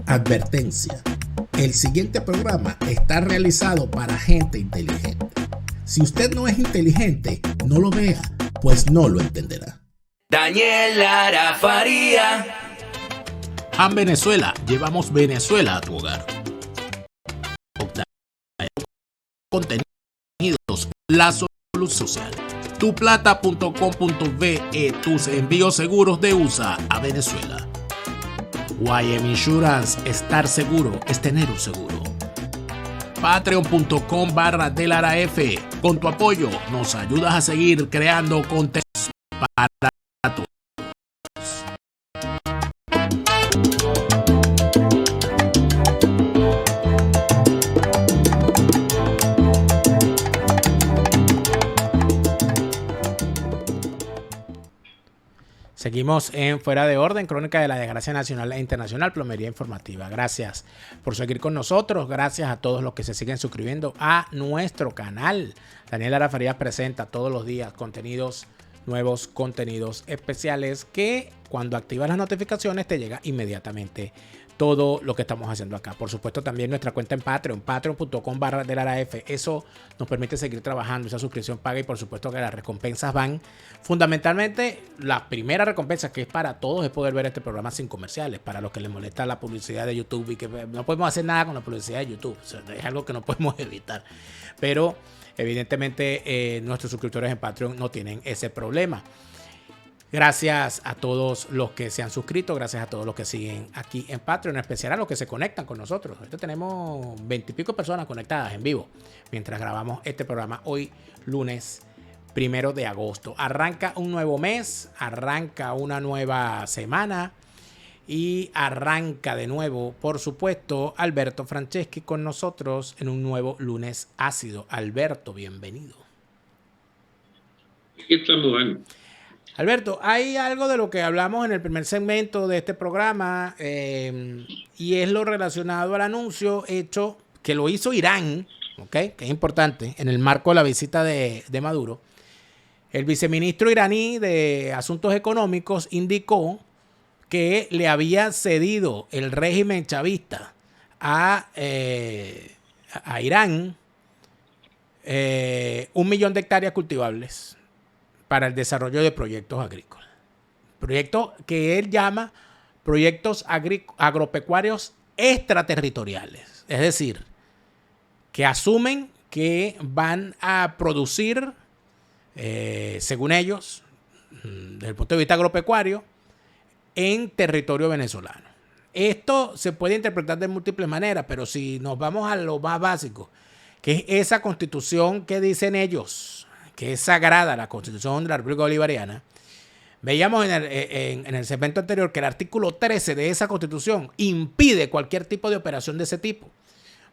Advertencia. El siguiente programa está realizado para gente inteligente. Si usted no es inteligente, no lo vea, pues no lo entenderá. Daniel Lara Faría. En Venezuela, llevamos Venezuela a tu hogar. Contenidos, la solución social. Tuplata.com.be, tus envíos seguros de USA a Venezuela. YM Insurance, estar seguro es tener un seguro. Patreon.com/DeLaraF. Con tu apoyo nos ayudas a seguir creando contenidos para todos. Seguimos en Fuera de Orden, crónica de la desgracia nacional e internacional, plomería informativa. Gracias por seguir con nosotros. Gracias a todos los que se siguen suscribiendo a nuestro canal. Daniel Lara Farías presenta todos los días contenidos nuevos, contenidos especiales que cuando activas las notificaciones te llega inmediatamente todo lo que estamos haciendo acá. Por supuesto, también nuestra cuenta en Patreon, patreon.com/DeLaraF. Eso nos permite seguir trabajando, esa suscripción paga, y por supuesto que las recompensas van. Fundamentalmente, la primera recompensa, que es para todos, es poder ver este programa sin comerciales. Para los que les molesta la publicidad de YouTube y que no podemos hacer nada con la publicidad de YouTube. O sea, es algo que no podemos evitar. Pero evidentemente nuestros suscriptores en Patreon no tienen ese problema. Gracias a todos los que se han suscrito, gracias a todos los que siguen aquí en Patreon, en especial a los que se conectan con nosotros. Ahorita tenemos 20 y pico personas conectadas en vivo mientras grabamos este programa hoy, lunes 1 de agosto. Arranca un nuevo mes, arranca una nueva semana y arranca de nuevo, por supuesto, Alberto Franceschi con nosotros en un nuevo lunes ácido. Alberto, bienvenido. ¿Qué estamos dando? Alberto, hay algo de lo que hablamos en el primer segmento de este programa y es lo relacionado al anuncio hecho, que lo hizo Irán, ¿okay? Que es importante, en el marco de la visita de Maduro. El viceministro iraní de Asuntos Económicos indicó que le había cedido el régimen chavista a Irán 1 millón de hectáreas cultivables para el desarrollo de proyectos agrícolas. Proyectos que él llama proyectos agropecuarios extraterritoriales. Es decir, que asumen que van a producir, según ellos, desde el punto de vista agropecuario, en territorio venezolano. Esto se puede interpretar de múltiples maneras, pero si nos vamos a lo más básico, que es esa constitución que dicen ellos, que es sagrada, la Constitución de la República Bolivariana, veíamos en el segmento anterior que el artículo 13 de esa Constitución impide cualquier tipo de operación de ese tipo,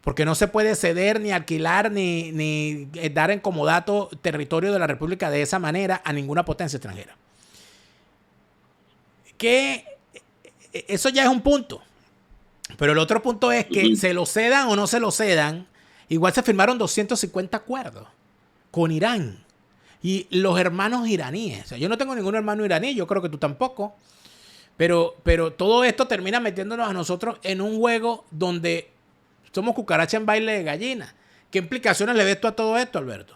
porque no se puede ceder, ni alquilar, ni dar en comodato territorio de la República de esa manera a ninguna potencia extranjera. Que eso ya es un punto, pero el otro punto es que se lo cedan o no se lo cedan, igual se firmaron 250 acuerdos con Irán y los hermanos iraníes. O sea, yo no tengo ningún hermano iraní, yo creo que tú tampoco, pero todo esto termina metiéndonos a nosotros en un juego donde somos cucaracha en baile de gallina. ¿Qué implicaciones le ves tú a todo esto, Alberto?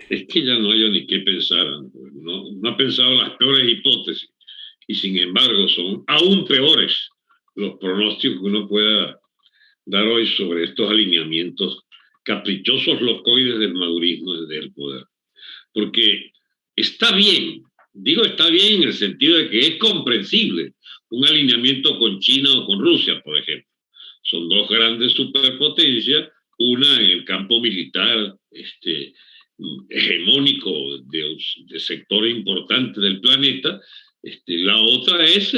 Es que ya no hay ni qué pensar. No ha pensado las peores hipótesis. Y sin embargo son aún peores los pronósticos que uno pueda dar hoy sobre estos alineamientos caprichosos locoides del madurismo desde el poder. Porque está bien, digo está bien en el sentido de que es comprensible un alineamiento con China o con Rusia, por ejemplo. Son dos grandes superpotencias, una en el campo militar hegemónico de sectores importantes del planeta, la otra es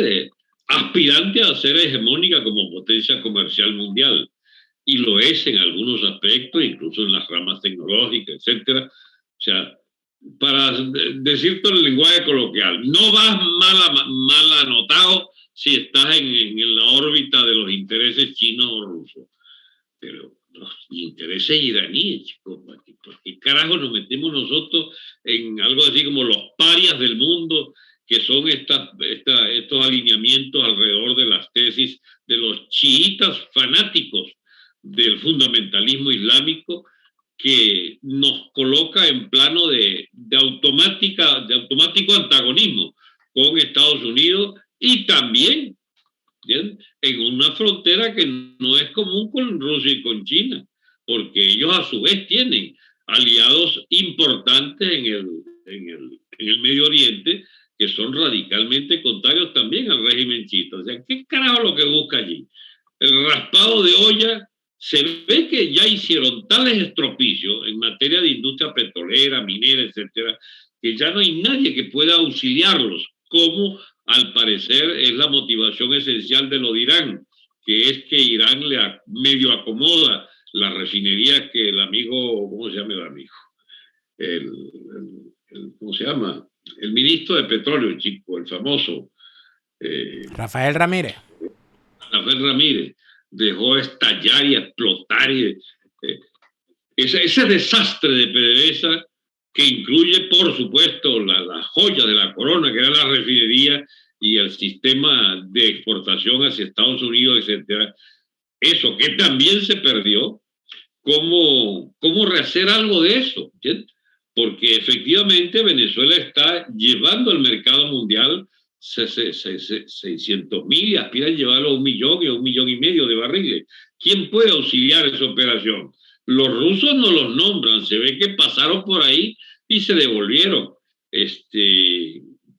aspirante a ser hegemónica como potencia comercial mundial. Y lo es en algunos aspectos, incluso en las ramas tecnológicas, etcétera. O sea, para decirlo en el lenguaje coloquial, no vas mal anotado si estás en la órbita de los intereses chinos o rusos. Pero los intereses iraníes, chicos, ¿por qué carajo nos metemos nosotros en algo así como los parias del mundo que son estos alineamientos alrededor de las tesis de los chiitas fanáticos del fundamentalismo islámico, que nos coloca en plano de automático antagonismo con Estados Unidos y también, ¿bien?, en una frontera que no es común con Rusia y con China, porque ellos a su vez tienen aliados importantes en el Medio Oriente que son radicalmente contrarios también al régimen chiita. O sea, ¿qué carajo lo que busca allí? El raspado de olla. Se ve que ya hicieron tales estropicios en materia de industria petrolera, minera, etcétera, que ya no hay nadie que pueda auxiliarlos, como al parecer es la motivación esencial de lo de Irán, que es que Irán le medio acomoda la refinería que el amigo, ¿cómo se llama el amigo? ¿Cómo se llama? El ministro de Petróleo, chico, el famoso. Rafael Ramírez. Rafael Ramírez dejó estallar y explotar ese desastre de PDVSA, que incluye, por supuesto, la joya de la corona, que era la refinería y el sistema de exportación hacia Estados Unidos, etcétera. Eso que también se perdió, ¿cómo rehacer algo de eso? ¿Entiendes? Porque efectivamente Venezuela está llevando al mercado mundial 600.000 y aspira a llevarlo a 1 millón y a 1,5 millones de barriles. ¿Quién puede auxiliar esa operación? Los rusos no los nombran, se ve que pasaron por ahí y se devolvieron.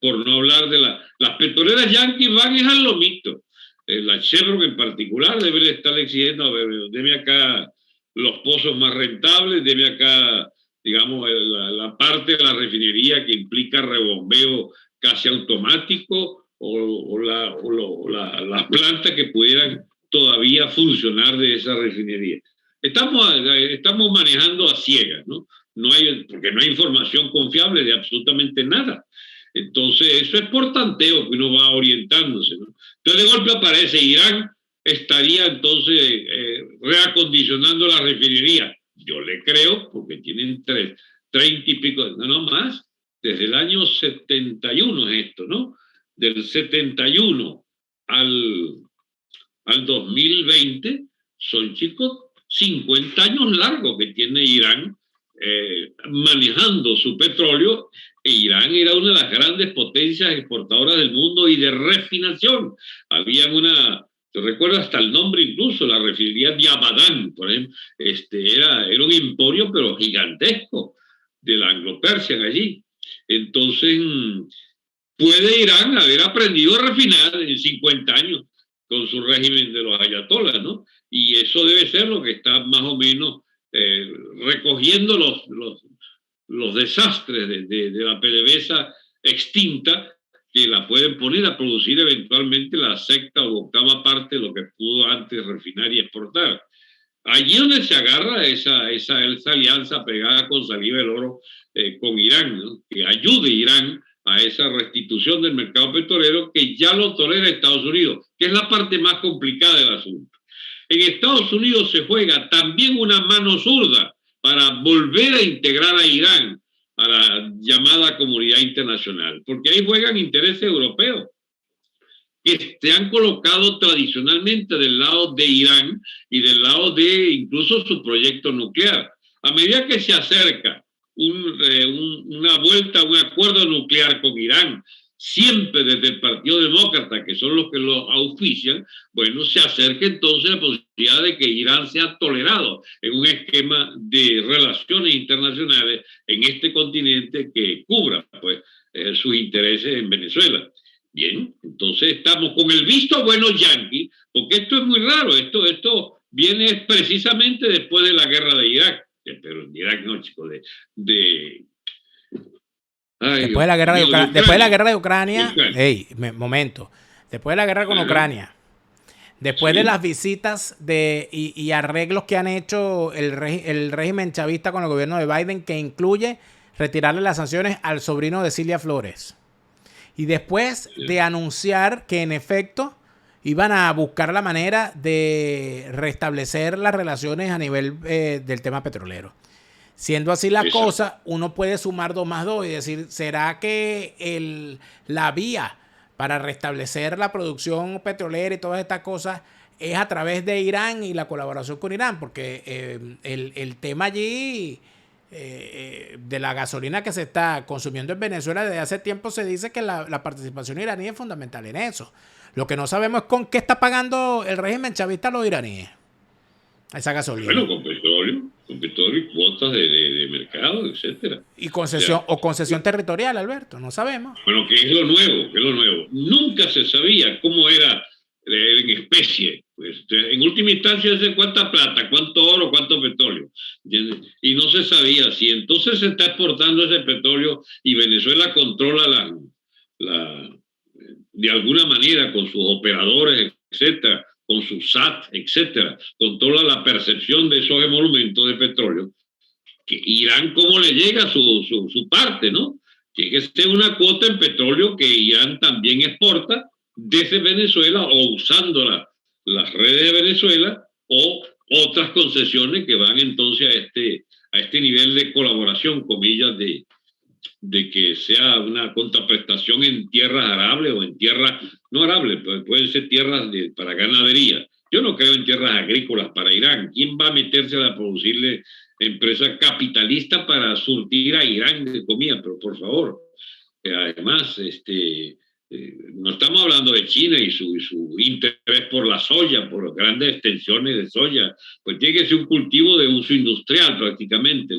Por no hablar de las petroleras yanquis van es al lomito. La Chevron en particular debe estar exigiendo, a ver, deme acá los pozos más rentables, deme acá, digamos, la parte de la refinería que implica rebombeo casi automático, o las plantas que pudieran todavía funcionar de esa refinería. Estamos manejando a ciegas, ¿no? Porque no hay información confiable de absolutamente nada. Entonces, eso es por tanteo que uno va orientándose, ¿no? Entonces, de golpe aparece Irán, estaría entonces reacondicionando la refinería. Yo le creo, porque tienen 30 y pico, no más. Desde el año 71 es esto, ¿no? Del 71 al 2020 son, chicos, 50 años largos que tiene Irán manejando su petróleo. Irán era una de las grandes potencias exportadoras del mundo y de refinación. Había te recuerdo hasta el nombre incluso, la refinería de Abadán, por ejemplo. Era un emporio, pero gigantesco, de la Anglo-Persian allí. Entonces, puede Irán haber aprendido a refinar en 50 años con su régimen de los ayatolás, ¿no? Y eso debe ser lo que está más o menos recogiendo los desastres de la PDVSA extinta, que la pueden poner a producir eventualmente la sexta o octava parte de lo que pudo antes refinar y exportar. Allí donde se agarra esa alianza pegada con saliva del oro con Irán, ¿no? Que ayude a Irán a esa restitución del mercado petrolero que ya lo tolera Estados Unidos, que es la parte más complicada del asunto. En Estados Unidos se juega también una mano zurda para volver a integrar a Irán a la llamada comunidad internacional, porque ahí juegan intereses europeos que se han colocado tradicionalmente del lado de Irán y del lado de incluso su proyecto nuclear. A medida que se acerca una vuelta a un acuerdo nuclear con Irán, siempre desde el Partido Demócrata, que son los que lo auspician, bueno, se acerca entonces la posibilidad de que Irán sea tolerado en un esquema de relaciones internacionales en este continente que cubra, pues, sus intereses en Venezuela. Bien, entonces estamos con el visto bueno yanqui, porque esto es muy raro, esto viene precisamente después de la guerra de Irak, pero en Irak no, chicos, después de la guerra de Ucrania, momento. Después de la guerra con Ucrania, después de las visitas y arreglos que han hecho el régimen chavista con el gobierno de Biden, que incluye retirarle las sanciones al sobrino de Cilia Flores. Y después de anunciar que en efecto iban a buscar la manera de restablecer las relaciones a nivel del tema petrolero. Siendo así la Exacto. cosa, uno puede sumar 2 más 2 y decir, ¿será que la vía para restablecer la producción petrolera y todas estas cosas es a través de Irán y la colaboración con Irán? Porque el tema allí de la gasolina que se está consumiendo en Venezuela desde hace tiempo se dice que la participación iraní es fundamental en eso. Lo que no sabemos es con qué está pagando el régimen chavista a los iraníes esa gasolina. Bueno, con petróleo y cuotas de mercado, etcétera. Y O sea, concesión territorial, Alberto, no sabemos. bueno, ¿qué es lo nuevo? ¿Qué es lo nuevo? Nunca se sabía cómo era en especie. Pues, en última instancia, ¿de cuánta plata, cuánto oro, cuánto petróleo? ¿Entiendes? Y no se sabía si entonces se está exportando ese petróleo y Venezuela controla de alguna manera con sus operadores, etcétera, con su SAT, etcétera, controla la percepción de esos emolumentos de petróleo, que Irán cómo le llega su parte, ¿no? Tiene que ser una cuota en petróleo que Irán también exporta desde Venezuela o usando las redes de Venezuela o otras concesiones que van entonces a este nivel de colaboración, comillas, de que sea una contraprestación en tierras arables o en tierras no arables, pueden ser tierras para ganadería. Yo no creo en tierras agrícolas para Irán. ¿Quién va a meterse a producirle empresas capitalistas para surtir a Irán de comida? Pero por favor, además, no estamos hablando de China y su interés por la soya, por las grandes extensiones de soya, pues tiene que ser un cultivo de uso industrial prácticamente,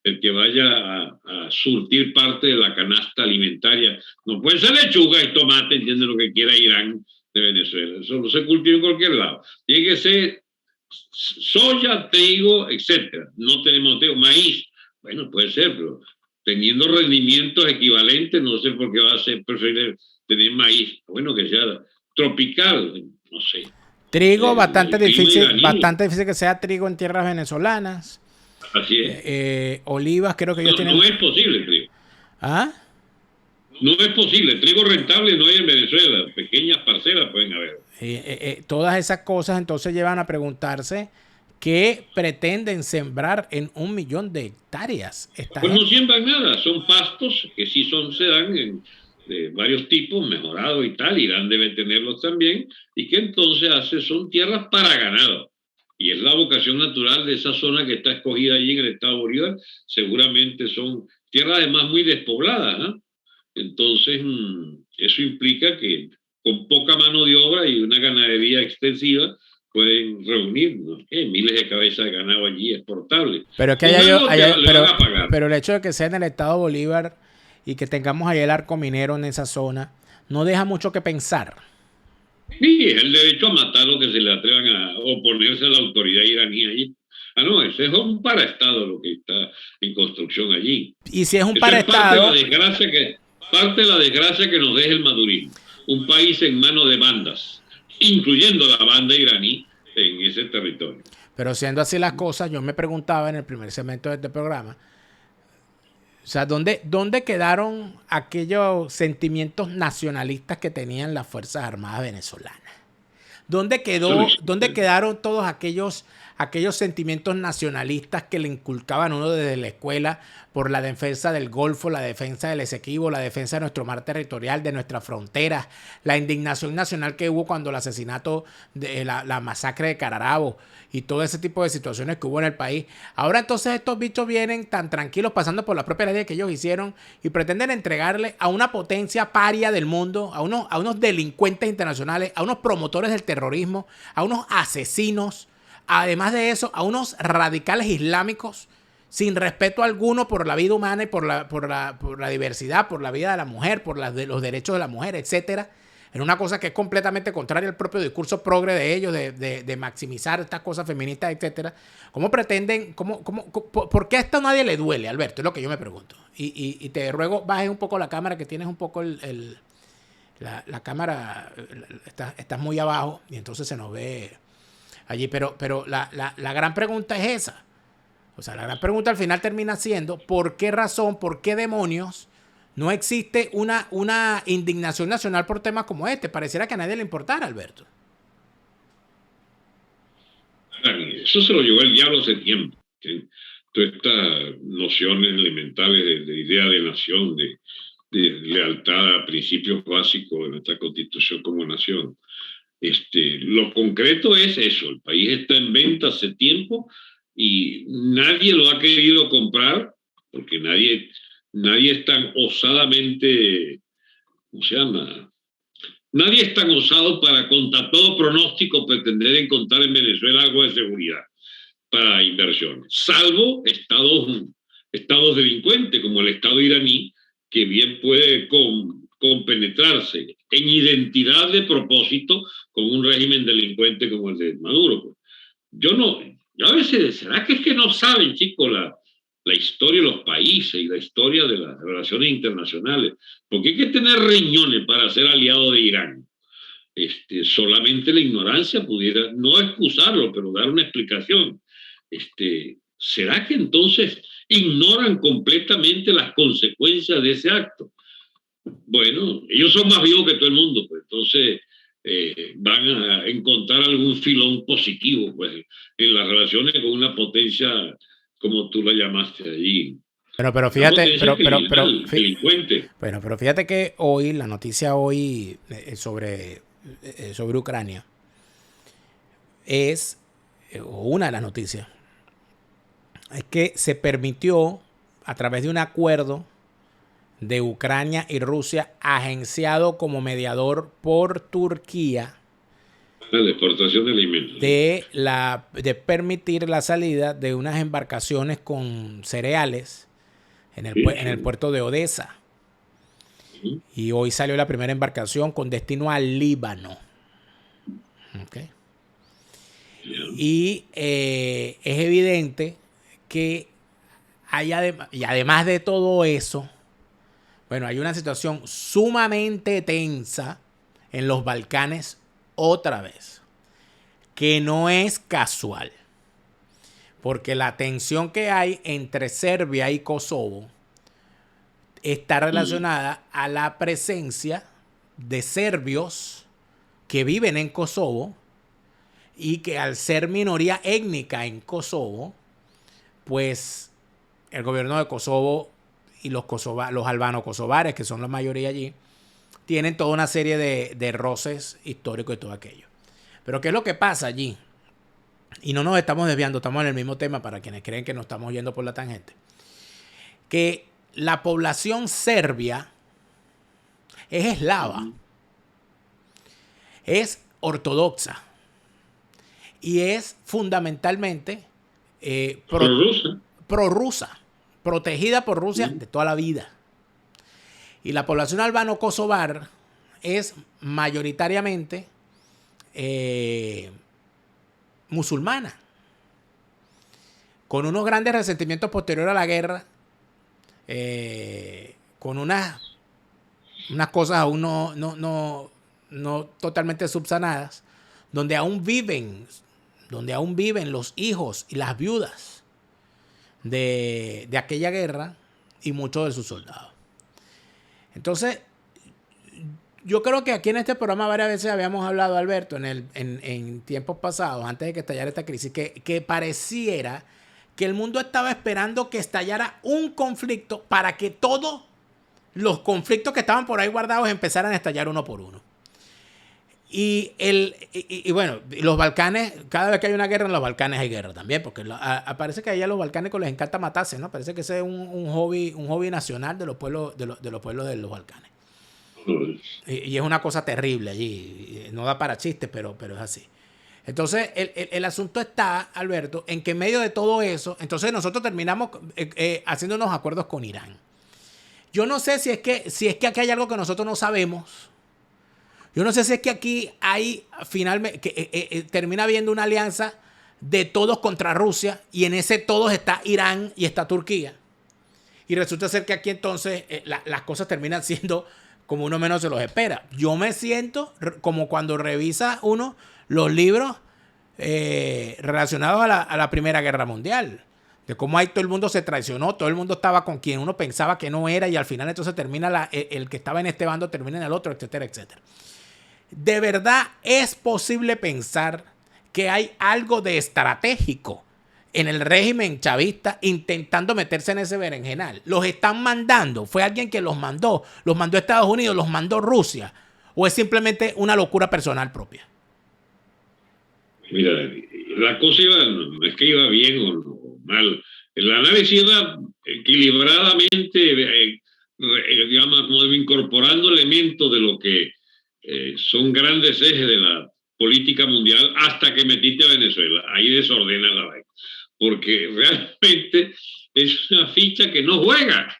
el que vaya a surtir parte de la canasta alimentaria. No puede ser lechuga y tomate, entiende lo que quiera Irán de Venezuela. Eso no se cultiva en cualquier lado. Tiene que ser soya, trigo, etcétera. No tenemos trigo, maíz. Bueno, puede ser, pero teniendo rendimientos equivalentes, no sé por qué va a ser preferible tener maíz. Bueno, que sea tropical, no sé. Trigo, bastante difícil que sea trigo en tierras venezolanas. Así es. Olivas, creo que ellos tienen. No es posible, trigo. ¿Ah? No es posible. Trigo rentable no hay en Venezuela. Pequeñas parcelas pueden haber. Todas esas cosas entonces llevan a preguntarse qué pretenden sembrar en 1 millón de hectáreas. Pues no siembran nada. Son pastos que sí se dan de varios tipos, mejorados y tal. Irán debe tenerlos también. Y que entonces son tierras para ganado. Y es la vocación natural de esa zona que está escogida allí en el estado Bolívar. Seguramente son tierras además muy despobladas, ¿no? Entonces, eso implica que con poca mano de obra y una ganadería extensiva pueden reunir, ¿no? Miles de cabezas de ganado allí exportables. Pero es que pero el hecho de que sea en el estado Bolívar y que tengamos ahí el arco minero en esa zona no deja mucho que pensar. Sí, es el derecho a matar lo que se le atrevan a oponerse a la autoridad iraní allí. Ah, no, ese es un paraestado lo que está en construcción allí. Y si es un paraestado... Parte de la desgracia que nos deja el madurismo. Un país en manos de bandas, incluyendo la banda iraní en ese territorio. Pero siendo así las cosas, yo me preguntaba en el primer segmento de este programa, o sea, ¿dónde quedaron aquellos sentimientos nacionalistas que tenían las Fuerzas Armadas venezolanas? ¿Dónde quedaron todos aquellos sentimientos nacionalistas que le inculcaban a uno desde la escuela por la defensa del Golfo, la defensa del Esequibo, la defensa de nuestro mar territorial, de nuestras fronteras, la indignación nacional que hubo cuando el asesinato de la masacre de Cararabo y todo ese tipo de situaciones que hubo en el país? Ahora entonces estos bichos vienen tan tranquilos pasando por la propia ley que ellos hicieron y pretenden entregarle a una potencia paria del mundo, a unos delincuentes internacionales, a unos promotores del terrorismo, a unos asesinos, además de eso, a unos radicales islámicos sin respeto alguno por la vida humana y por la diversidad, por la vida de la mujer, por los derechos de la mujer, etcétera. En una cosa que es completamente contraria al propio discurso progre de ellos, de maximizar estas cosas feministas, etcétera. ¿Cómo pretenden, por qué a esto a nadie le duele, Alberto? Es lo que yo me pregunto. Y te ruego, bajes un poco la cámara, que tienes un poco la cámara, estás muy abajo y entonces se nos ve allí. Pero la gran pregunta es esa. O sea, la gran pregunta al final termina siendo, ¿por qué razón, por qué demonios no existe una indignación nacional por temas como este? Pareciera que a nadie le importara, Alberto. Eso se lo llevó el diablo hace tiempo. ¿Sí? todas estas nociones elementales de idea de nación, de lealtad a principios básicos de nuestra constitución como nación. Lo concreto es eso, el país está en venta hace tiempo y nadie lo ha querido comprar porque nadie es tan osadamente, ¿cómo se llama? Nadie es tan osado para, contra todo pronóstico, pretender encontrar en Venezuela algo de seguridad para inversiones, salvo estados delincuentes como el Estado iraní, que bien puede compenetrarse en identidad de propósito con un régimen delincuente como el de Maduro. Yo a veces, ¿será que es que no saben, chicos, la historia de los países y la historia de las relaciones internacionales? Porque hay que tener riñones para ser aliado de Irán. Solamente la ignorancia pudiera, no excusarlo, pero dar una explicación. ¿Será que entonces ignoran completamente las consecuencias de ese acto? Bueno, ellos son más vivos que todo el mundo, pues entonces van a encontrar algún filón positivo, pues, en las relaciones con una potencia, como tú la llamaste allí. Pero fíjate, delincuente. Bueno, pero fíjate que hoy, la noticia hoy sobre Ucrania es, una de las noticias, es que se permitió a través de un acuerdo de Ucrania y Rusia, agenciado como mediador por Turquía, la exportación de alimentos, de permitir la salida de unas embarcaciones con cereales en el puerto de Odessa. Y hoy salió la primera embarcación con destino al Líbano. Okay. Y es evidente que y además de todo eso, bueno, hay una situación sumamente tensa en los Balcanes otra vez, que no es casual, porque la tensión que hay entre Serbia y Kosovo está relacionada a la presencia de serbios que viven en Kosovo y que al ser minoría étnica en Kosovo, pues el gobierno de Kosovo y los albano-kosovares, que son la mayoría allí, tienen toda una serie de roces históricos y todo aquello. Pero ¿qué es lo que pasa allí? Y no nos estamos desviando, estamos en el mismo tema para quienes creen que nos estamos yendo por la tangente. Que la población serbia es eslava, es ortodoxa y es fundamentalmente prorrusa, protegida por Rusia de toda la vida. Y la población albano-kosovar es mayoritariamente musulmana, con unos grandes resentimientos posteriores a la guerra, con unas cosas aún no totalmente subsanadas, donde aún viven los hijos y las viudas de aquella guerra y muchos de sus soldados. Entonces, yo creo que aquí en este programa varias veces habíamos hablado, Alberto, en tiempos pasados, antes de que estallara esta crisis, que pareciera que el mundo estaba esperando que estallara un conflicto para que todos los conflictos que estaban por ahí guardados empezaran a estallar uno por uno. Y bueno, los Balcanes, cada vez que hay una guerra en los Balcanes hay guerra también, porque parece que allá a los balcánicos les encanta matarse, ¿no? Parece que ese es un hobby nacional de los pueblos de los Balcanes. Y es una cosa terrible allí, no da para chistes, pero es así. Entonces, el asunto está, Alberto, en que en medio de todo eso, entonces nosotros terminamos haciendo unos acuerdos con Irán. Yo no sé si es que aquí hay algo que nosotros no sabemos. Yo no sé si es que aquí hay finalmente termina habiendo una alianza de todos contra Rusia y en ese todos está Irán y está Turquía. Y resulta ser que aquí entonces las cosas terminan siendo como uno menos se los espera. Yo me siento como cuando revisa uno los libros relacionados a la Primera Guerra Mundial. De cómo ahí todo el mundo se traicionó, todo el mundo estaba con quien uno pensaba que no era y al final entonces termina el que estaba en este bando termina en el otro, etcétera, etcétera. ¿De verdad es posible pensar que hay algo de estratégico en el régimen chavista intentando meterse en ese berenjenal. Los están mandando. Fue alguien que los mandó Estados Unidos, los mandó Rusia. ¿O es simplemente una locura personal propia? Mira, la cosa no es que iba bien o mal. El análisis iba equilibradamente, digamos, como incorporando elementos de lo que son grandes ejes de la política mundial hasta que metiste a Venezuela. Ahí desordena la vaina. Porque realmente es una ficha que no juega.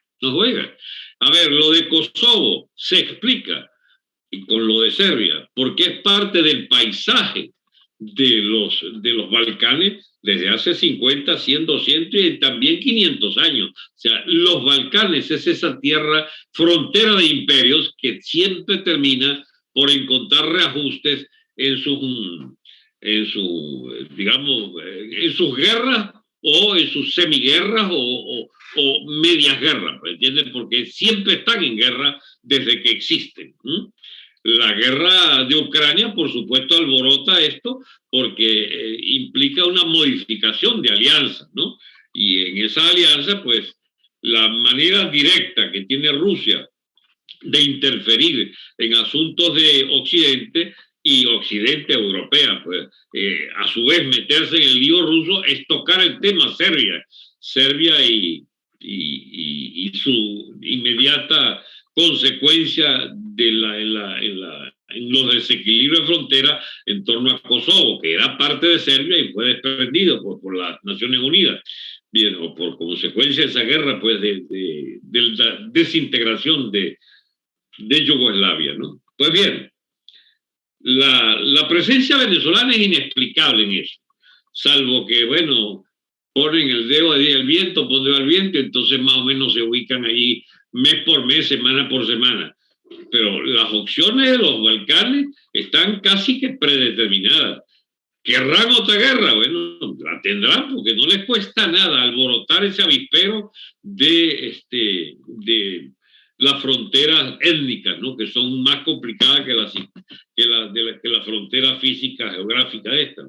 A ver, lo de Kosovo se explica, y con lo de Serbia, porque es parte del paisaje de los Balcanes desde hace 50, 100, 200 y también 500 años. O sea, los Balcanes es esa tierra frontera de imperios que siempre termina por encontrar reajustes en sus guerras o en sus semiguerras o medias guerras, ¿entienden? Porque siempre están en guerra desde que existen. La guerra de Ucrania, por supuesto, alborota esto porque implica una modificación de alianza, ¿no? Y en esa alianza, pues, la manera directa que tiene Rusia de interferir en asuntos de Occidente y Occidente europea, pues, a su vez meterse en el lío ruso es tocar el tema Serbia y su inmediata consecuencia en los desequilibrios de frontera en torno a Kosovo, que era parte de Serbia y fue desprendido por las Naciones Unidas. Bien, o por consecuencia de esa guerra, pues, de la desintegración de Yugoslavia, ¿no? Pues bien, la presencia venezolana es inexplicable en eso, salvo que, bueno, ponen el dedo al viento, ponen al viento, entonces más o menos se ubican ahí mes por mes, semana por semana. Pero las opciones de los Balcanes están casi que predeterminadas. ¿Querrán otra guerra? Bueno, la tendrán porque no les cuesta nada alborotar ese avispero de las fronteras étnicas, ¿no? Que son más complicadas que la frontera física geográfica esta.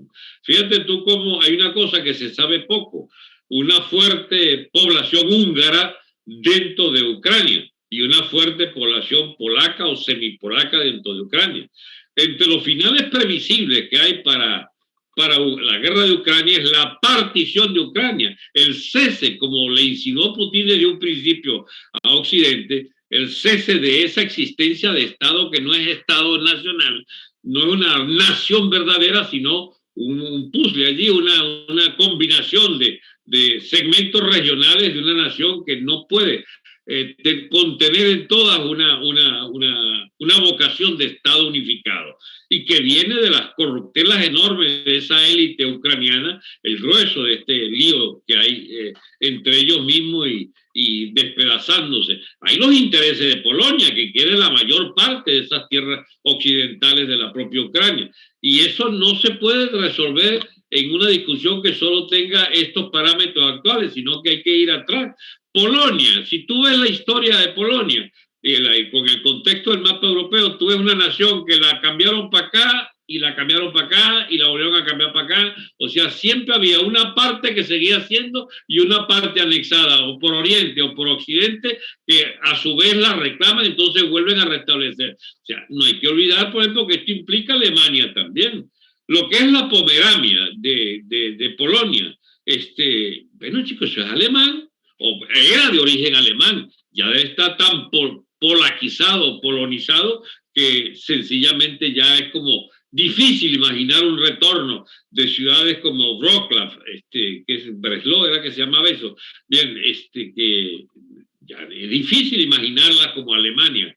Fíjate tú cómo hay una cosa que se sabe poco, una fuerte población húngara dentro de Ucrania y una fuerte población polaca o semipolaca dentro de Ucrania. Entre los finales previsibles que hay para la guerra de Ucrania es la partición de Ucrania, el cese, como le insinuó Putin desde un principio a Occidente, el cese de esa existencia de Estado que no es Estado nacional, no es una nación verdadera, sino un puzzle allí, una combinación de segmentos regionales de una nación que no puede contener en todas una vocación de Estado unificado y que viene de las corruptelas enormes de esa élite ucraniana, el grueso de este lío que hay entre ellos mismos y despedazándose. Hay los intereses de Polonia, que quiere la mayor parte de esas tierras occidentales de la propia Ucrania. Y eso no se puede resolver en una discusión que solo tenga estos parámetros actuales, sino que hay que ir atrás. Polonia, si tú ves la historia de Polonia, con el contexto del mapa europeo, tú ves una nación que la cambiaron para acá y la cambiaron para acá y la volvieron a cambiar para acá. O sea, siempre había una parte que seguía siendo y una parte anexada o por Oriente o por Occidente que a su vez la reclaman, entonces vuelven a restablecer. O sea, no hay que olvidar, por ejemplo, que esto implica Alemania también. Lo que es la Pomerania de Polonia, bueno, chicos, eso es alemán, o era de origen alemán, ya debe estar tan polaquizado, polonizado, que sencillamente ya es como difícil imaginar un retorno de ciudades como Wrocław, que es Breslau, era que se llamaba eso. Bien, que ya es difícil imaginarla como Alemania.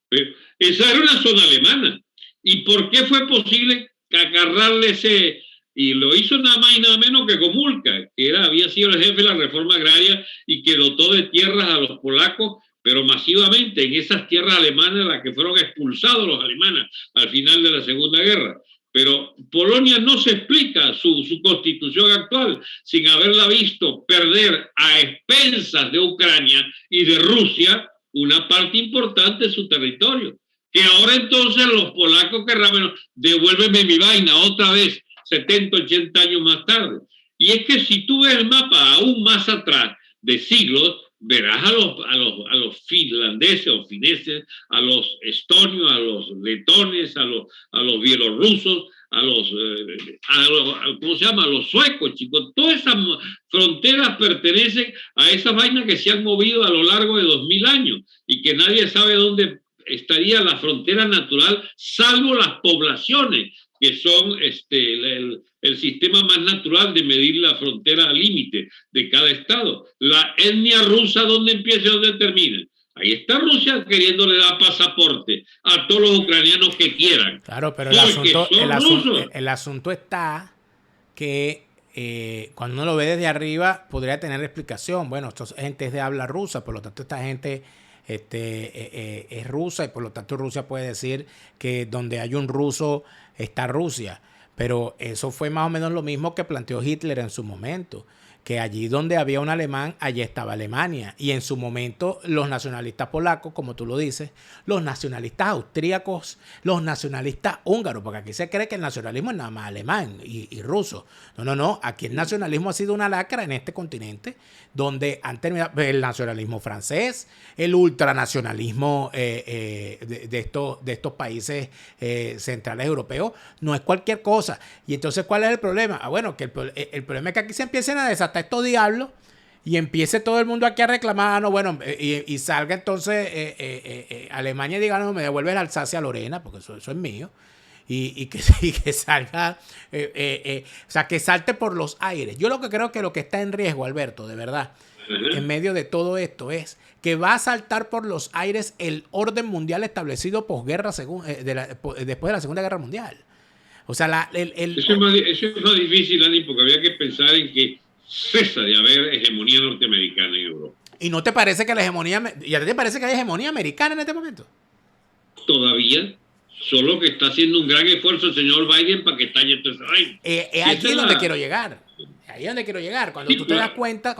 Pero esa era una zona alemana. ¿Y por qué fue posible agarrarle ese? Y lo hizo nada más y nada menos que Gomulka, que había sido el jefe de la reforma agraria y que dotó de tierras a los polacos, pero masivamente en esas tierras alemanas en las que fueron expulsados los alemanes al final de la Segunda Guerra. Pero Polonia no se explica su constitución actual sin haberla visto perder a expensas de Ucrania y de Rusia una parte importante de su territorio. Que ahora entonces los polacos querrán, bueno, devuélveme mi vaina otra vez, 70, 80 años más tarde. Y es que si tú ves el mapa aún más atrás, de siglos, verás a los finlandeses o fineses, a los estonios, a los letones, a los bielorrusos, ¿cómo se llama? A los suecos, chicos. Todas esas fronteras pertenecen a esas vainas que se han movido a lo largo de 2000 años y que nadie sabe dónde estaría la frontera natural, salvo las poblaciones, que son el sistema más natural de medir la frontera límite de cada estado. La etnia rusa, ¿dónde empieza y dónde termina? Ahí está Rusia queriéndole dar pasaporte a todos los ucranianos que quieran. Claro, pero el asunto está que cuando uno lo ve desde arriba podría tener explicación. Bueno, esta gente es de habla rusa, por lo tanto esta gente es rusa y por lo tanto Rusia puede decir que donde hay un ruso está Rusia. Pero eso fue más o menos lo mismo que planteó Hitler en su momento, que allí donde había un alemán, allí estaba Alemania. Y en su momento los nacionalistas polacos, como tú lo dices, los nacionalistas austríacos, los nacionalistas húngaros, porque aquí se cree que el nacionalismo es nada más alemán y ruso. No, aquí el nacionalismo ha sido una lacra en este continente, donde han terminado el nacionalismo francés, el ultranacionalismo de estos países centrales europeos, no es cualquier cosa. Y entonces, ¿cuál es el problema? Bueno, que el problema es que aquí se empiecen a desatar estos diablos y empiece todo el mundo aquí a reclamar, y salga entonces Alemania y diga, no, me devuelve la Alsacia-Lorena, porque eso es mío. Y que salga, o sea, que salte por los aires. Yo lo que creo que lo que está en riesgo, Alberto, de verdad, en medio de todo esto, es que va a saltar por los aires el orden mundial establecido posguerra, después de la Segunda Guerra Mundial. O sea, eso es más difícil, Ani, porque había que pensar en que cesa de haber hegemonía norteamericana en Europa. ¿Y no te parece que ya te parece que hay hegemonía americana en este momento? Todavía. Solo que está haciendo un gran esfuerzo el señor Biden para que estalle todo eso. Aquí es donde quiero llegar. Ahí es donde quiero llegar. Cuando tú te das cuenta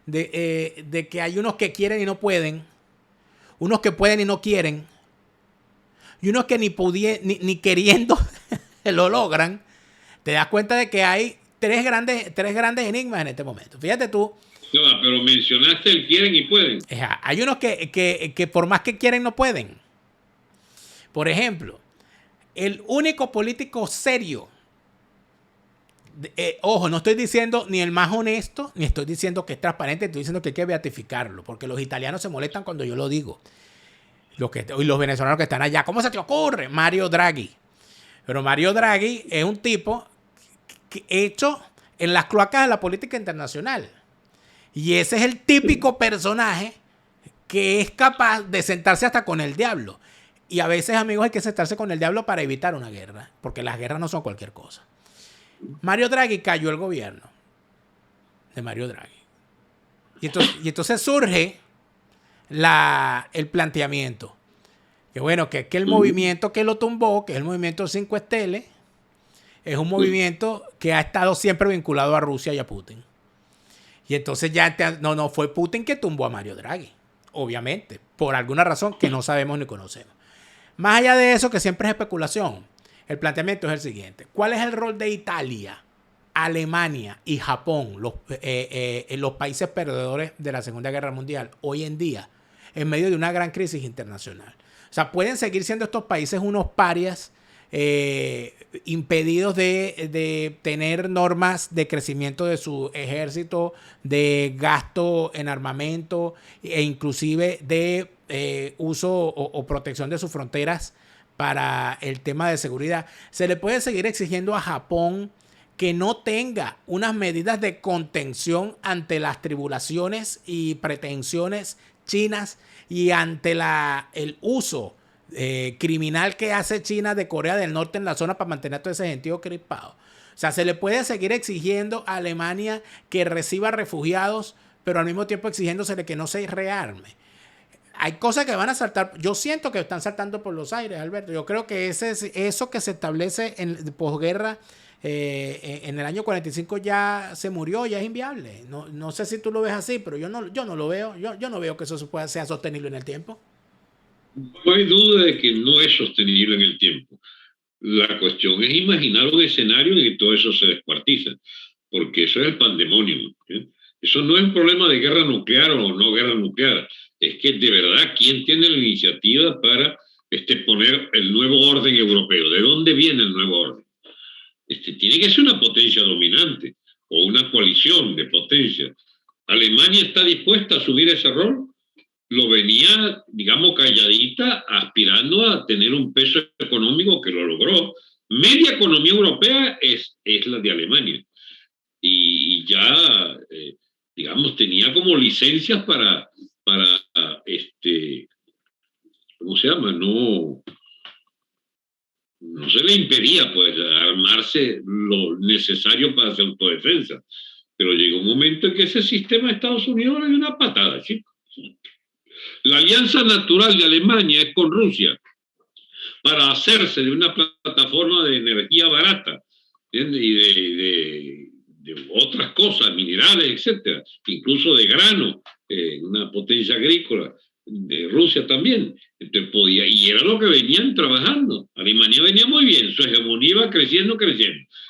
de que hay unos que quieren y no pueden, unos que pueden y no quieren, y unos que ni queriendo lo logran, te das cuenta de que hay tres grandes enigmas en este momento. Fíjate tú. No, pero mencionaste el quieren y pueden. Hay unos que por más que quieren no pueden. Por ejemplo, el único político serio, ojo, no estoy diciendo ni el más honesto, ni estoy diciendo que es transparente, estoy diciendo que hay que beatificarlo, porque los italianos se molestan cuando yo lo digo. Y los venezolanos que están allá, ¿cómo se te ocurre? Mario Draghi. Pero Mario Draghi es un tipo hecho en las cloacas de la política internacional. Y ese es el típico personaje que es capaz de sentarse hasta con el diablo. Y a veces, amigos, hay que sentarse con el diablo para evitar una guerra, porque las guerras no son cualquier cosa. Mario Draghi cayó el gobierno de Mario Draghi. Y entonces surge el planteamiento que bueno, que el movimiento que lo tumbó, que es el movimiento 5 Estrellas, es un movimiento que ha estado siempre vinculado a Rusia y a Putin. Y entonces no fue Putin que tumbó a Mario Draghi, obviamente, por alguna razón que no sabemos ni conocemos. Más allá de eso, que siempre es especulación, el planteamiento es el siguiente. ¿Cuál es el rol de Italia, Alemania y Japón, los países perdedores de la Segunda Guerra Mundial, hoy en día, en medio de una gran crisis internacional? O sea, pueden seguir siendo estos países unos parias impedidos de tener normas de crecimiento de su ejército, de gasto en armamento e inclusive de uso o protección de sus fronteras para el tema de seguridad. Se le puede seguir exigiendo a Japón que no tenga unas medidas de contención ante las tribulaciones y pretensiones chinas y ante el uso criminal que hace China de Corea del Norte en la zona para mantener todo ese sentido crispado. O sea, se le puede seguir exigiendo a Alemania que reciba refugiados, pero al mismo tiempo exigiéndosele que no se rearme. Hay cosas que van a saltar. Yo siento que están saltando por los aires, Alberto. Yo creo que eso que se establece en posguerra en el año 45 ya se murió, ya es inviable. No sé si tú lo ves así, pero yo no lo veo. Yo no veo que eso sea sostenible en el tiempo. No hay duda de que no es sostenible en el tiempo. La cuestión es imaginar un escenario en que todo eso se descuartiza. porque eso es el pandemonio. Eso no es un problema de guerra nuclear o no guerra nuclear, es que de verdad, ¿quién tiene la iniciativa para poner el nuevo orden europeo? ¿De dónde viene el nuevo orden? Tiene que ser una potencia dominante o una coalición de potencias. ¿Alemania está dispuesta a asumir ese rol? Lo venía, digamos, calladita, aspirando a tener un peso económico que lo logró. Media economía europea es la de Alemania. Y ya, digamos, tenía como licencias para ¿cómo se llama? No se le impedía, pues, armarse lo necesario para hacer autodefensa. Pero llegó un momento en que ese sistema de Estados Unidos le dio una patada, chicos. La alianza natural de Alemania es con Rusia para hacerse de una plataforma de energía barata, ¿entiendes? Y de otras cosas, minerales, etcétera, incluso de grano, una potencia agrícola de Rusia también. Entonces podía, y era lo que venían trabajando. Alemania venía muy bien, su hegemonía iba creciendo.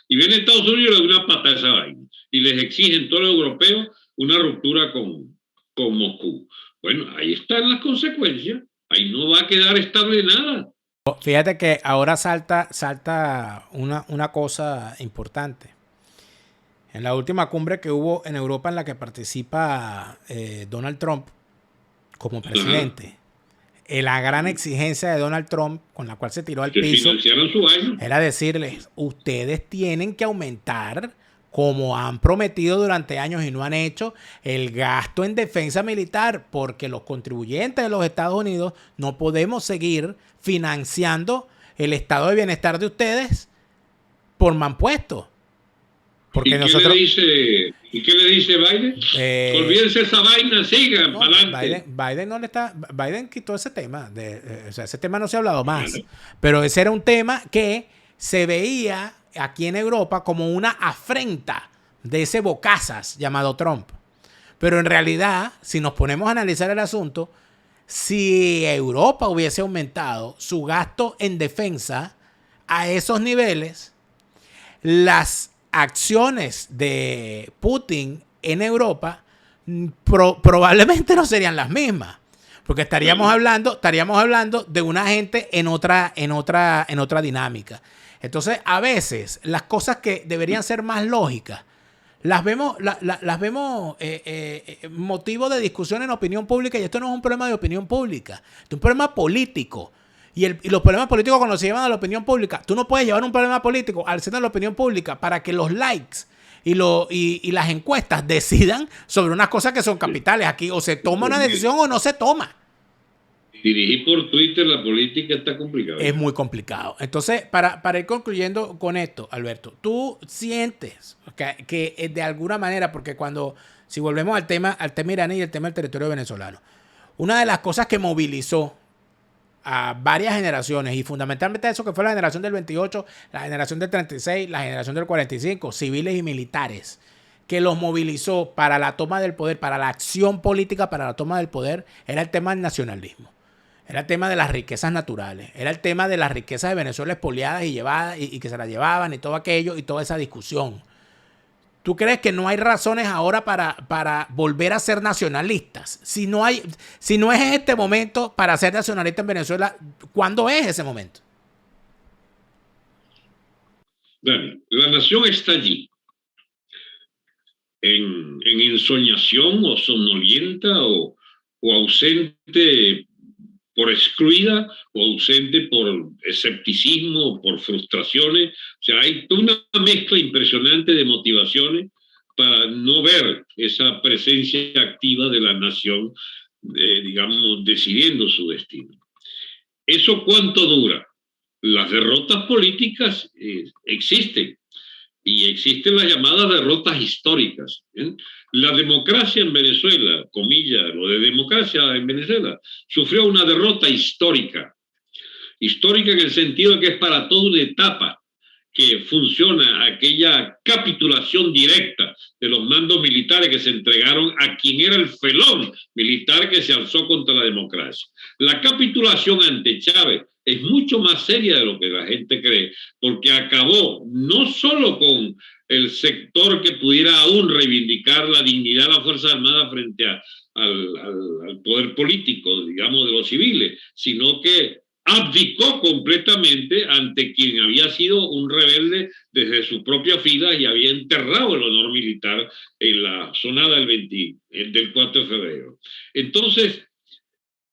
Y viene Estados Unidos y le da una pata a esa vaina. Y les exigen todos los europeos una ruptura con Moscú. Bueno, ahí están las consecuencias. Ahí no va a quedar estable nada. Fíjate que ahora salta una cosa importante. En la última cumbre que hubo en Europa en la que participa Donald Trump como presidente, la gran exigencia de Donald Trump con la cual se tiró al piso era decirles, ustedes tienen que aumentar, como han prometido durante años y no han hecho, el gasto en defensa militar, porque los contribuyentes de los Estados Unidos no podemos seguir financiando el estado de bienestar de ustedes por mampuesto. Porque ¿Y qué le dice Biden? Olvídense esa vaina, sigan para adelante. Biden no le está. Biden quitó ese tema. O sea, ese tema no se ha hablado más. Vale. Pero ese era un tema que se veía aquí en Europa como una afrenta de ese bocazas llamado Trump. Pero en realidad, si nos ponemos a analizar el asunto, si Europa hubiese aumentado su gasto en defensa a esos niveles, las acciones de Putin en Europa probablemente no serían las mismas, porque estaríamos hablando de una gente en otra dinámica. Entonces, a veces las cosas que deberían ser más lógicas las vemos motivo de discusión en opinión pública, y esto no es un problema de opinión pública, es un problema político. Y los problemas políticos, cuando se llevan a la opinión pública, tú no puedes llevar un problema político al centro de la opinión pública para que los likes y las encuestas decidan sobre unas cosas que son capitales. Aquí o se toma una decisión o no se toma. Dirigir por Twitter la política está complicada. Es muy complicado. Entonces, para ir concluyendo con esto, Alberto, tú sientes que de alguna manera, porque si volvemos al tema iraní y el tema del territorio venezolano, una de las cosas que movilizó a varias generaciones, y fundamentalmente eso que fue la generación del 28, la generación del 36, la generación del 45, civiles y militares, que los movilizó para la toma del poder, para la acción política, para la toma del poder, era el tema del nacionalismo, era el tema de las riquezas naturales, era el tema de las riquezas de Venezuela expoliadas y llevadas, y que se las llevaban, y todo aquello, y toda esa discusión. ¿Tú crees que no hay razones ahora para volver a ser nacionalistas? Si no es este momento para ser nacionalista en Venezuela, ¿cuándo es ese momento? Dani, la nación está allí, en ensoñación o somnolienta o ausente por excluida o ausente por escepticismo, por frustraciones. O sea, hay toda una mezcla impresionante de motivaciones para no ver esa presencia activa de la nación, digamos, decidiendo su destino. ¿Eso cuánto dura? Las derrotas políticas existen, y existen las llamadas derrotas históricas. La democracia en Venezuela, comillas, lo de democracia en Venezuela, sufrió una derrota histórica. Histórica en el sentido de que es para toda una etapa que funciona aquella capitulación directa de los mandos militares que se entregaron a quien era el felón militar que se alzó contra la democracia. La capitulación ante Chávez es mucho más seria de lo que la gente cree, porque acabó no solo con el sector que pudiera aún reivindicar la dignidad de la Fuerza Armada frente al poder político, digamos, de los civiles, sino que abdicó completamente ante quien había sido un rebelde desde sus propias filas y había enterrado el honor militar en la sonada del 4 de febrero. Entonces,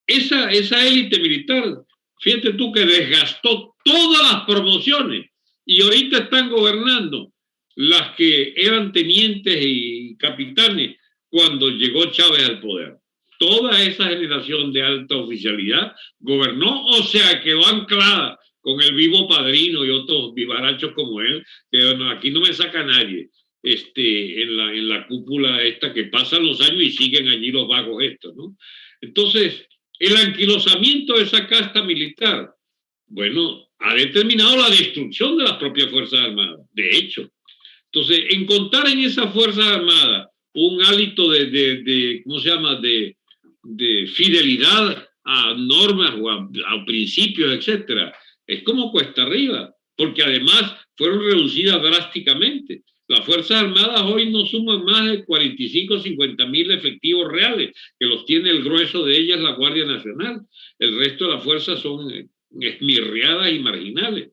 esa élite militar, fíjate tú que desgastó todas las promociones y ahorita están gobernando las que eran tenientes y capitanes cuando llegó Chávez al poder. Toda esa generación de alta oficialidad gobernó, o sea, quedó anclada con el vivo padrino y otros vivarachos como él, que no, aquí no me saca nadie, en la cúpula esta que pasan los años y siguen allí los vagos estos, ¿no? Entonces, el anquilosamiento de esa casta militar, bueno, ha determinado la destrucción de las propias Fuerzas Armadas, de hecho. Entonces, encontrar en esas Fuerzas Armadas un hálito ¿cómo se llama?, de fidelidad a normas o a principios, etcétera, es como cuesta arriba, porque además fueron reducidas drásticamente. Las Fuerzas Armadas hoy no suman más de 45 o 50 mil efectivos reales, que los tiene el grueso de ellas la Guardia Nacional. El resto de las fuerzas son esmirriadas y marginales.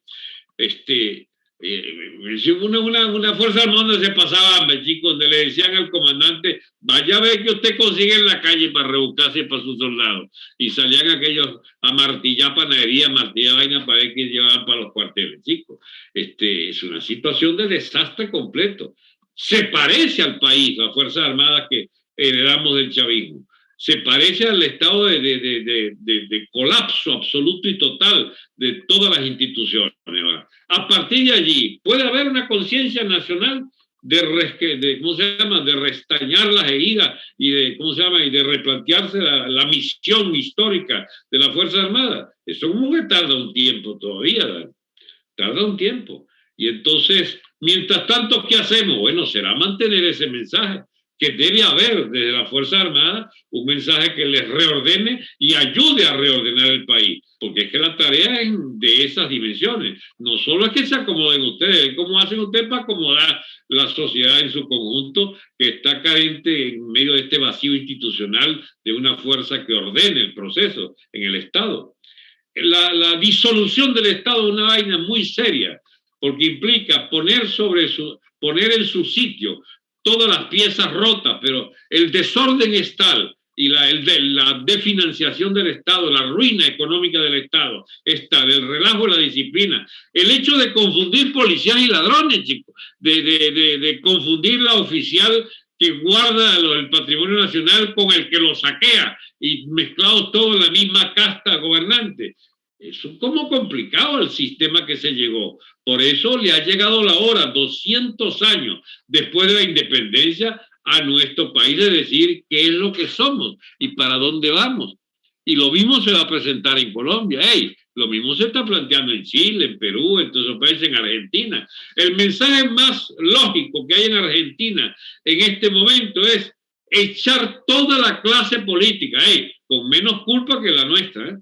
Una fuerza armada donde se pasaba hambre, chicos, donde le decían al comandante, vaya a ver que usted consigue en la calle para rebuscarse para sus soldados, y salían aquellos a martillar panadería, martillar vaina para ver qué llevaban para los cuarteles, chicos. Es una situación de desastre completo. Se parece al país, las Fuerzas Armadas que heredamos del chavismo. Se parece al estado de colapso absoluto y total de todas las instituciones. A partir de allí puede haber una conciencia nacional ¿cómo se llama?, de restañar las heridas y de replantearse la misión histórica de las Fuerzas Armadas. Eso como que tarda un tiempo todavía, ¿verdad? Tarda un tiempo. Y entonces, mientras tanto, ¿qué hacemos? Bueno, será mantener ese mensaje, que debe haber desde la Fuerza Armada un mensaje que les reordene y ayude a reordenar el país, porque es que la tarea es de esas dimensiones. No solo es que se acomoden ustedes, ¿cómo hacen ustedes para acomodar la sociedad en su conjunto, que está carente en medio de este vacío institucional de una fuerza que ordene el proceso en el Estado? La disolución del Estado es una vaina muy seria, porque implica poner en su sitio todas las piezas rotas, pero el desorden es tal y la desfinanciación del Estado, la ruina económica del Estado, es tal, el relajo de la disciplina, el hecho de confundir policías y ladrones, chicos, de confundir la oficial que guarda el patrimonio nacional con el que lo saquea y mezclados todos en la misma casta gobernante. Es como complicado el sistema que se llegó. Por eso le ha llegado la hora, 200 años después de la independencia, a nuestro país de decir qué es lo que somos y para dónde vamos. Y lo mismo se va a presentar en Colombia. Lo mismo se está planteando en Chile, en Perú, en todos esos países, en Argentina. El mensaje más lógico que hay en Argentina en este momento es echar toda la clase política, con menos culpa que la nuestra,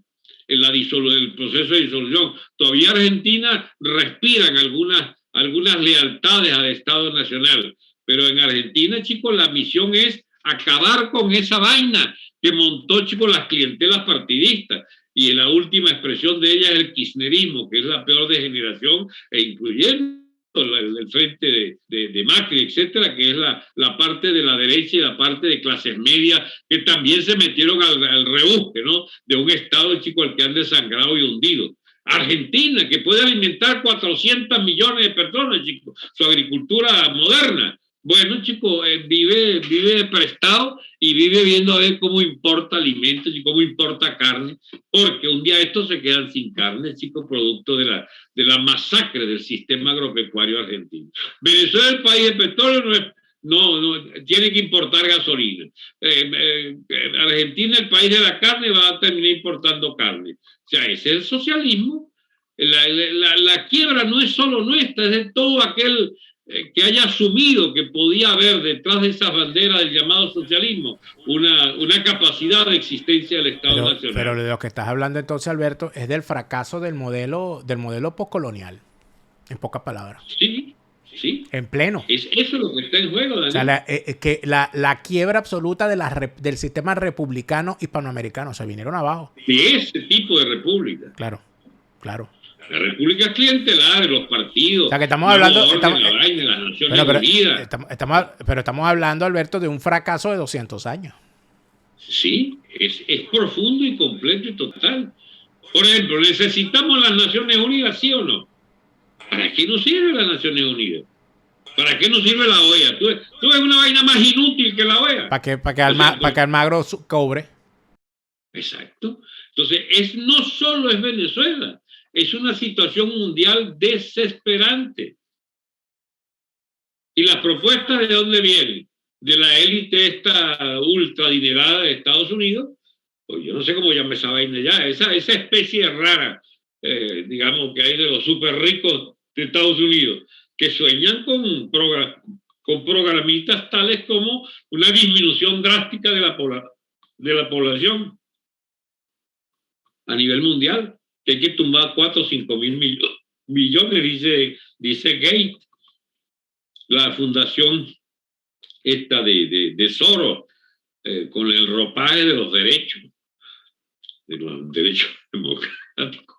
el proceso de disolución. Todavía Argentina respiran algunas lealtades al Estado Nacional, pero en Argentina, chicos, la misión es acabar con esa vaina que montó, chicos, las clientelas partidistas, y la última expresión de ella es el kirchnerismo, que es la peor degeneración, e incluyendo el frente de Macri, etcétera, que es la parte de la derecha y la parte de clases medias, que también se metieron al rebusque, ¿no?, de un Estado, chico, al que han desangrado y hundido. Argentina, que puede alimentar 400 millones de personas, chicos, su agricultura moderna. Bueno, chicos, vive prestado y vive viendo a ver cómo importa alimentos y cómo importa carne, porque un día estos se quedan sin carne, chicos, producto de la masacre del sistema agropecuario argentino. Venezuela, el país de petróleo, no tiene que importar gasolina. Argentina, el país de la carne, va a terminar importando carne. O sea, ese es el socialismo. La quiebra no es solo nuestra, es de todo aquel que haya asumido que podía haber detrás de esas banderas del llamado socialismo una capacidad de existencia del Estado nacional. Pero de lo que estás hablando entonces, Alberto, es del fracaso del modelo postcolonial, en pocas palabras. Sí, sí. En pleno. Eso es lo que está en juego, Daniel. O sea, la quiebra absoluta del sistema republicano hispanoamericano. Se vinieron abajo. De ese tipo de república. Claro, claro. La república clientelar de los partidos. O sea, que estamos hablando... de las Naciones Unidas. Pero estamos hablando, Alberto, de un fracaso de 200 años. Sí, es profundo y completo y total. Por ejemplo, ¿necesitamos las Naciones Unidas, sí o no? ¿Para qué nos sirve las Naciones Unidas? ¿Para qué nos sirve la OEA? ¿Tú ves una vaina más inútil que la OEA? Para que Almagro cobre. Exacto. Entonces, no solo es Venezuela, es una situación mundial desesperante. ¿Y las propuestas de dónde vienen? De la élite esta ultradinerada de Estados Unidos. Pues yo no sé cómo llama esa vaina ya. Esa especie rara, digamos, que hay de los súper ricos de Estados Unidos, que sueñan con programitas tales como una disminución drástica de la población a nivel mundial, que hay que tumbar 4 o 5 mil millones, dice Gates, la fundación esta de Soros, con el ropaje de los derechos democráticos.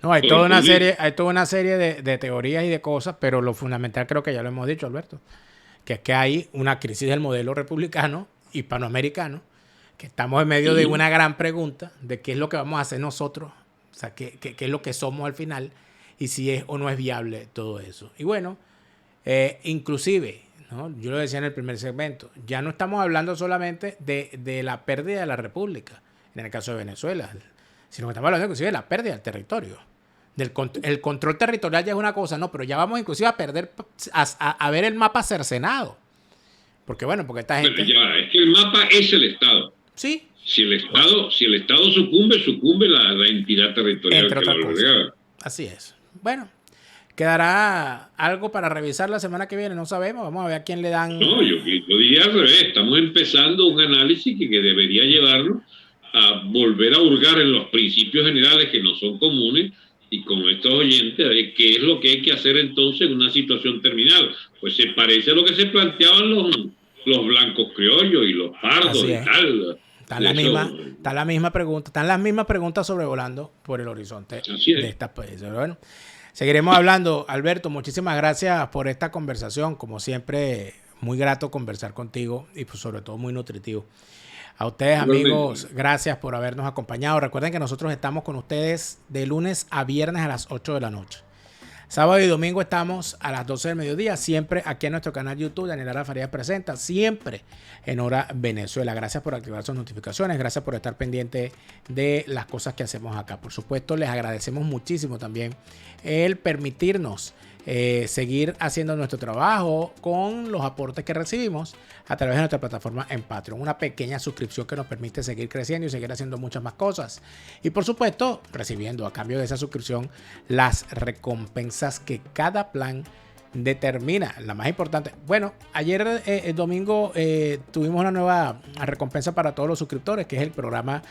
No, hay toda una serie de teorías y de cosas, pero lo fundamental creo que ya lo hemos dicho, Alberto, que es que hay una crisis del modelo republicano hispanoamericano, que estamos en medio de una gran pregunta de qué es lo que vamos a hacer nosotros, o sea, qué es lo que somos al final y si es o no es viable todo eso. Y bueno, inclusive, ¿no? Yo lo decía en el primer segmento, ya no estamos hablando solamente de la pérdida de la república, en el caso de Venezuela, sino que estamos hablando inclusive de la pérdida del territorio. El control territorial ya es una cosa, no, pero ya vamos inclusive a perder, a ver el mapa cercenado. Porque bueno, porque esta gente... Pero ya, es que el mapa es el Estado. Sí. Si el Estado sucumbe la entidad territorial entre que lo albergaba. Así es. Bueno, quedará algo para revisar la semana que viene, no sabemos, vamos a ver a quién le dan... No, yo diría al revés, estamos empezando un análisis que debería llevarnos a volver a hurgar en los principios generales que no son comunes y con estos oyentes de qué es lo que hay que hacer entonces en una situación terminal. Pues se parece a lo que se planteaban los blancos criollos y los pardos y tal. Están las mismas preguntas sobrevolando por el horizonte de estas países. Bueno, seguiremos hablando. Alberto, muchísimas gracias por esta conversación. Como siempre, muy grato conversar contigo y pues sobre todo muy nutritivo. A ustedes, amigos, gracias por habernos acompañado. Recuerden que nosotros estamos con ustedes de lunes a viernes a las 8 de la noche. Sábado y domingo estamos a las 12 del mediodía, siempre aquí en nuestro canal YouTube, Daniel Lara Farías Presenta, siempre en hora Venezuela. Gracias por activar sus notificaciones, gracias por estar pendiente de las cosas que hacemos acá. Por supuesto, les agradecemos muchísimo también el permitirnos seguir haciendo nuestro trabajo con los aportes que recibimos a través de nuestra plataforma en Patreon. Una pequeña suscripción que nos permite seguir creciendo y seguir haciendo muchas más cosas. Y por supuesto, recibiendo a cambio de esa suscripción las recompensas que cada plan determina. La más importante. Bueno, ayer el domingo tuvimos una nueva recompensa para todos los suscriptores, que es el programa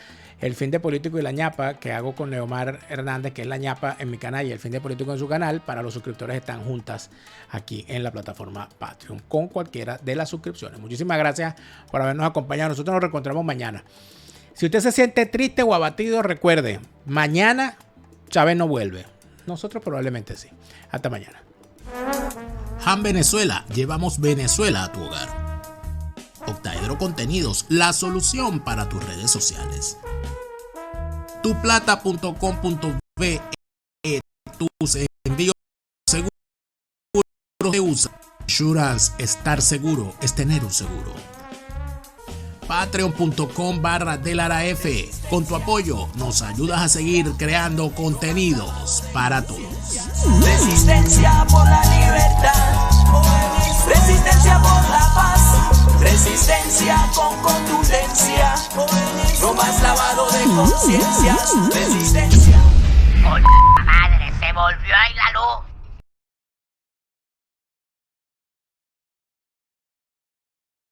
El Fin de Político y la ñapa, que hago con Leomar Hernández, que es la ñapa en mi canal y El Fin de Político en su canal. Para los suscriptores están juntas aquí en la plataforma Patreon con cualquiera de las suscripciones. Muchísimas gracias por habernos acompañado. Nosotros nos reencontramos mañana. Si usted se siente triste o abatido, recuerde, mañana Chávez no vuelve. Nosotros probablemente sí. Hasta mañana. Han Venezuela, llevamos Venezuela a tu hogar. Octaedro Contenidos, la solución para tus redes sociales. Tuplata.com.be, tus envíos seguros se usan. Insurance, estar seguro es tener un seguro. Patreon.com/DeLaraF. Con tu apoyo nos ayudas a seguir creando contenidos para todos. Resistencia por la libertad, resistencia por la paz, resistencia con contundencia, no más lavado de conciencias, resistencia. ¡Coño, madre! ¡Se volvió ahí la luz!